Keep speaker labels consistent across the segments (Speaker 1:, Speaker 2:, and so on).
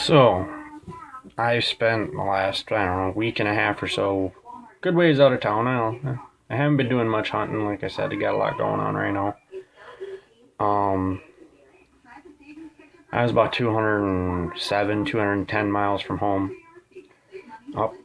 Speaker 1: So, I spent the last, I don't know, week and a half or so good ways out of town. I haven't been doing much hunting. Like I said, I got a lot going on right now. Um, I was about 207, 210 miles from home, up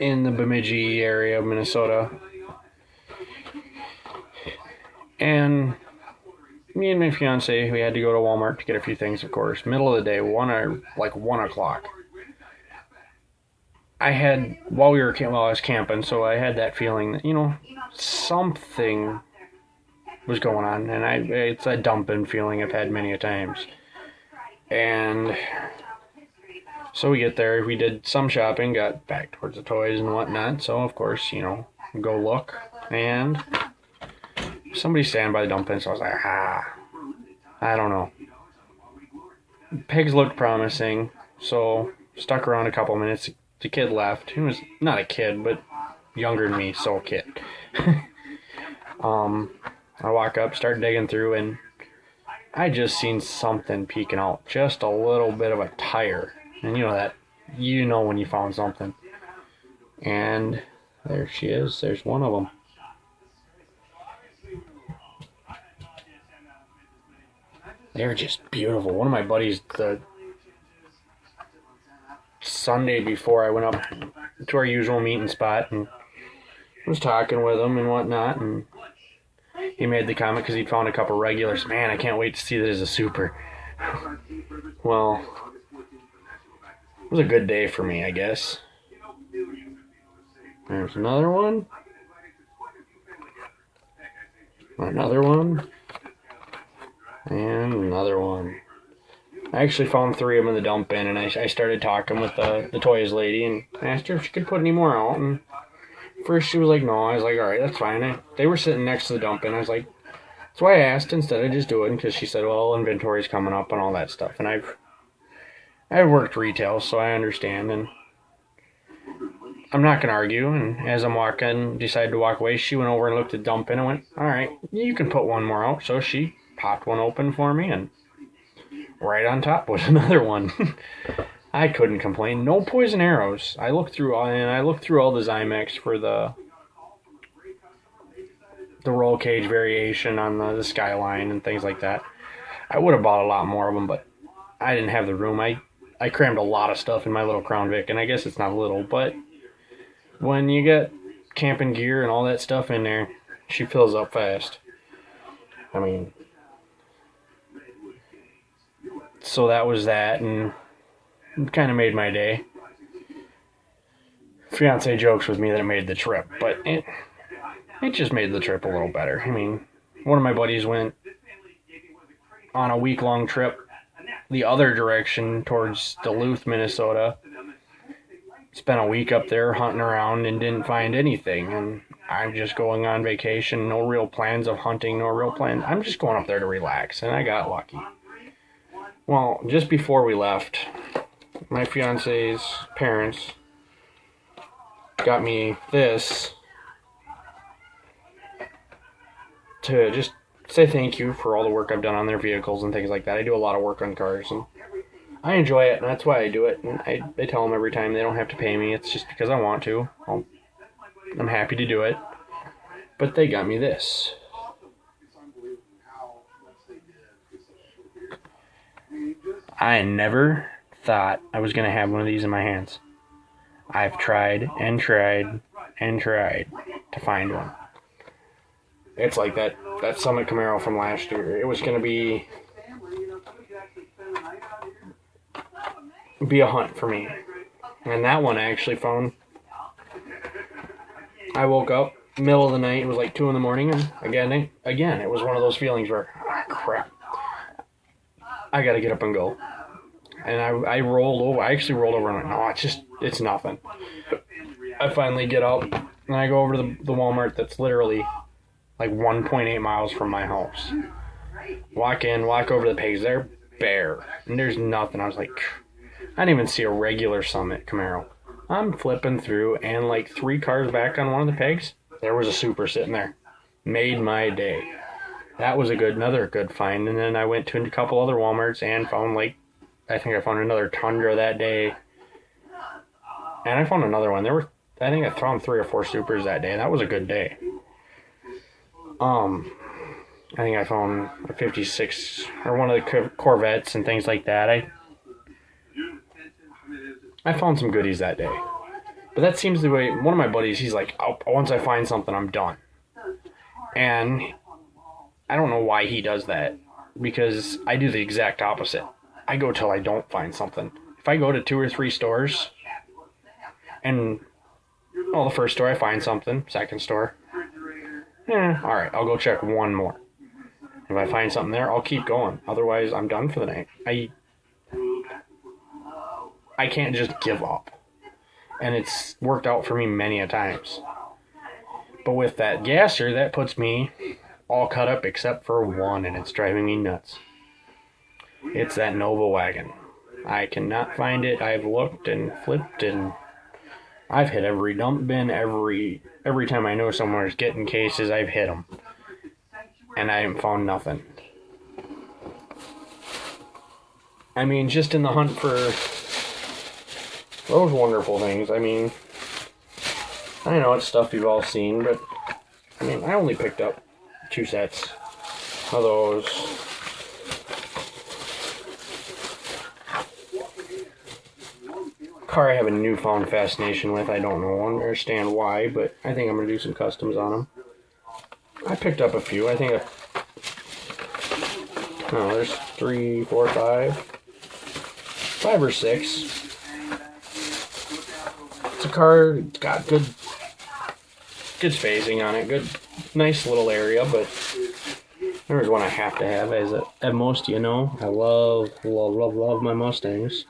Speaker 1: in the Bemidji area of Minnesota. And me and my fiance, we had to go to Walmart to get a few things, of course. Middle of the day, like 1 o'clock. While I was camping, so I had that feeling that, something was going on, and it's a dumping feeling I've had many a times. And so we get there, we did some shopping, got back towards the toys and whatnot, so of course, go look, and somebody standing by the dump bin, so I was like, I don't know. Pigs looked promising, so stuck around a couple minutes. The kid left. He was not a kid, but younger than me, so a kid. I walk up, start digging through, and I just seen something peeking out. Just a little bit of a tire. And you know when you found something. And there she is. There's one of them. They're just beautiful. One of my buddies, the Sunday before I went up to our usual meeting spot and was talking with him and whatnot, and he made the comment because he'd found a couple regulars. Man, I can't wait to see this as a super. Well, it was a good day for me, I guess. There's another one. Another one. And another one. I actually found 3 of them in the dump bin, and I started talking with the toys lady and asked her if she could put any more out. And first she was like, no. I was like, alright, that's fine. They were sitting next to the dump bin. I was like, that's why I asked instead of just doing, because she said, well, inventory's coming up and all that stuff. And I've worked retail, so I understand, and I'm not going to argue. And as I'm walking, decided to walk away, she went over and looked at the dump bin and went, alright, you can put one more out. So she popped one open for me, and right on top was another one. I couldn't complain. No poison arrows. I looked through all the Zymex for the roll cage variation on the Skyline and things like that. I would have bought a lot more of them, but I didn't have the room. I crammed a lot of stuff in my little Crown Vic, and I guess it's not little, but when you get camping gear and all that stuff in there, she fills up fast. I mean, so that was that, and it kind of made my day. Fiance jokes with me that it made the trip, but it just made the trip a little better. I mean, one of my buddies went on a week-long trip the other direction towards Duluth, Minnesota. Spent a week up there hunting around and didn't find anything. And I'm just going on vacation, no real plans of hunting, no real plans. I'm just going up there to relax, and I got lucky. Well, just before we left, my fiance's parents got me this to just say thank you for all the work I've done on their vehicles and things like that. I do a lot of work on cars, and I enjoy it, and that's why I do it. And I tell them every time they don't have to pay me. It's just because I want to. I'm happy to do it. But they got me this. I never thought I was going to have one of these in my hands. I've tried and tried and tried to find one. It's like that Summit Camaro from last year. It was going to be a hunt for me. And that one I actually found. I woke up, middle of the night, it was like 2 in the morning, and again, it was one of those feelings where, crap, I gotta get up and go. And I rolled over. I actually rolled over and went, no, it's nothing. I finally get up, and I go over to the Walmart that's literally like 1.8 miles from my house. Walk in, walk over to the pigs. They're bare, and there's nothing. I was like, I didn't even see a regular Summit Camaro. I'm flipping through, and like 3 cars back on one of the pegs, there was a super sitting there. Made my day. That was another good find. And then I went to a couple other Walmarts and found like I think I found another Tundra that day. And I found another one. I think I found 3 or 4 supers that day, and that was a good day. I think I found a 56 or one of the Corvettes and things like that. I found some goodies that day. But that seems the way, one of my buddies, he's like, oh, once I find something, I'm done. And I don't know why he does that, because I do the exact opposite. I go till I don't find something. If I go to 2 or 3 stores, and, well, the first store I find something, second store, alright, I'll go check one more. If I find something there, I'll keep going. Otherwise, I'm done for the night. I can't just give up. And it's worked out for me many a times. But with that gasser, that puts me all cut up except for one, and it's driving me nuts. It's that Nova wagon. I cannot find it. I've looked and flipped, and I've hit every dump bin. Every time I know somewhere's getting cases, I've hit them. And I haven't found nothing. I mean, just in the hunt for those wonderful things, I mean, I know it's stuff you've all seen, but, I mean, I only picked up 2 sets of those. Car I have a newfound fascination with. I don't understand why, but I think I'm going to do some customs on them. I picked up a few. I think there's 3, 4, 5 or 6. It's a car, it's got good spacing on it, good, nice little area, but there's one I have to have, as most you know. I love my Mustangs.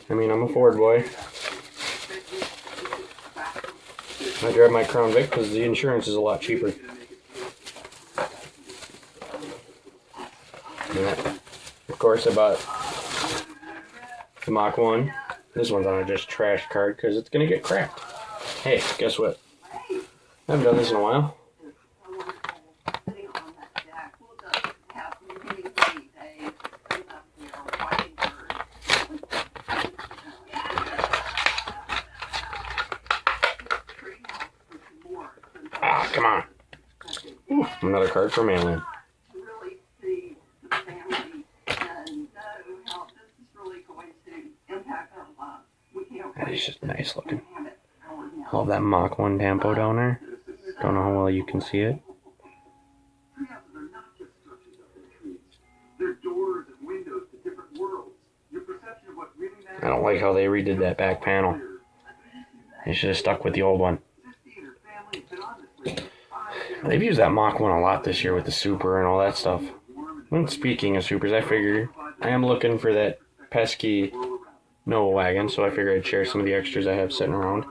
Speaker 1: I mean, I'm a Ford boy. I drive my Crown Vic because the insurance is a lot cheaper. And of course, I bought the Mach 1. This one's on a just trash card because it's going to get cracked. Hey, guess what? I haven't done this in a while. Ah, come on. Ooh, another card for Mailin. It's just nice looking. All that Mach 1 Tampo down there. Don't know how well you can see it. I don't like how they redid that back panel. They should have stuck with the old one. They've used that Mach 1 a lot this year with the Super and all that stuff. When speaking of Supers, I figured I am looking for that pesky Nova wagon, so I figured I'd share some of the extras I have sitting around.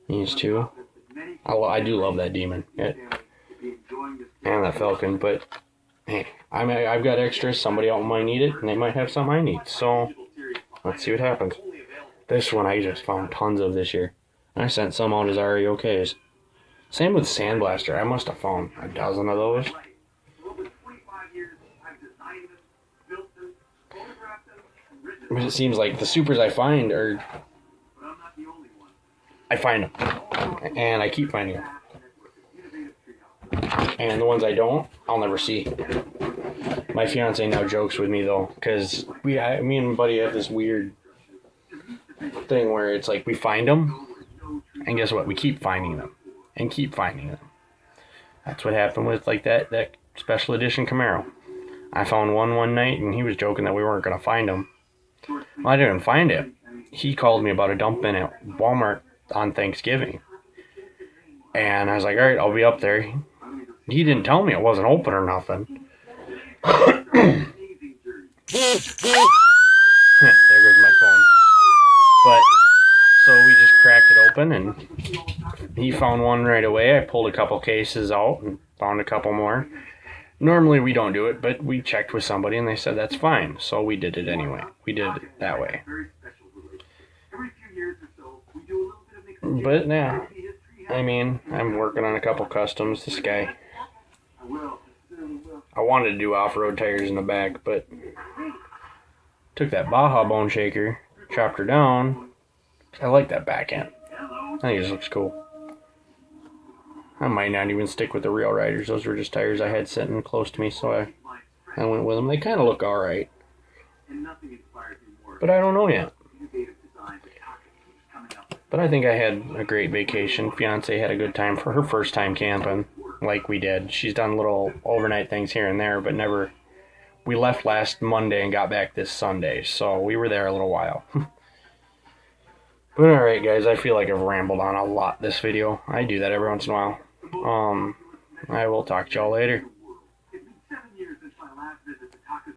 Speaker 1: These two. I do love that Demon. And that Falcon, but hey, I've got extras. Somebody else might need it, and they might have some I need. So let's see what happens. This one I just found tons of this year. I sent some out as REOKs. Same with Sandblaster. I must have found a dozen of those. But it seems like the Supers I find are... I find them. And I keep finding them. And the ones I don't, I'll never see. My fiance now jokes with me, though, because me and my buddy have this weird thing where it's like we find them, and guess what? We keep finding them. And keep finding them. That's what happened with like that special edition Camaro. I found one night, and he was joking that we weren't going to find him. Well, I didn't find it. He called me about a dump bin at Walmart on Thanksgiving. And I was like, alright, I'll be up there. He didn't tell me it wasn't open or nothing. There goes my phone. But, so we just cracked it open, and he found one right away. I pulled a couple cases out and found a couple more. Normally we don't do it, but we checked with somebody and they said that's fine. So we did it anyway. We did it that way. But yeah, I mean, I'm working on a couple customs. This guy, I wanted to do off-road tires in the back, but Took that Baja bone shaker, chopped her down. I like that back end. I think it just looks cool. I might not even stick with the Real Riders. Those were just tires I had sitting close to me, so I went with them. They kind of look alright. But I don't know yet. But I think I had a great vacation. Fiance had a good time for her first time camping, like we did. She's done little overnight things here and there, but never. We left last Monday and got back this Sunday, so we were there a little while. But alright guys, I feel like I've rambled on a lot this video. I do that every once in a while. I will talk to y'all later.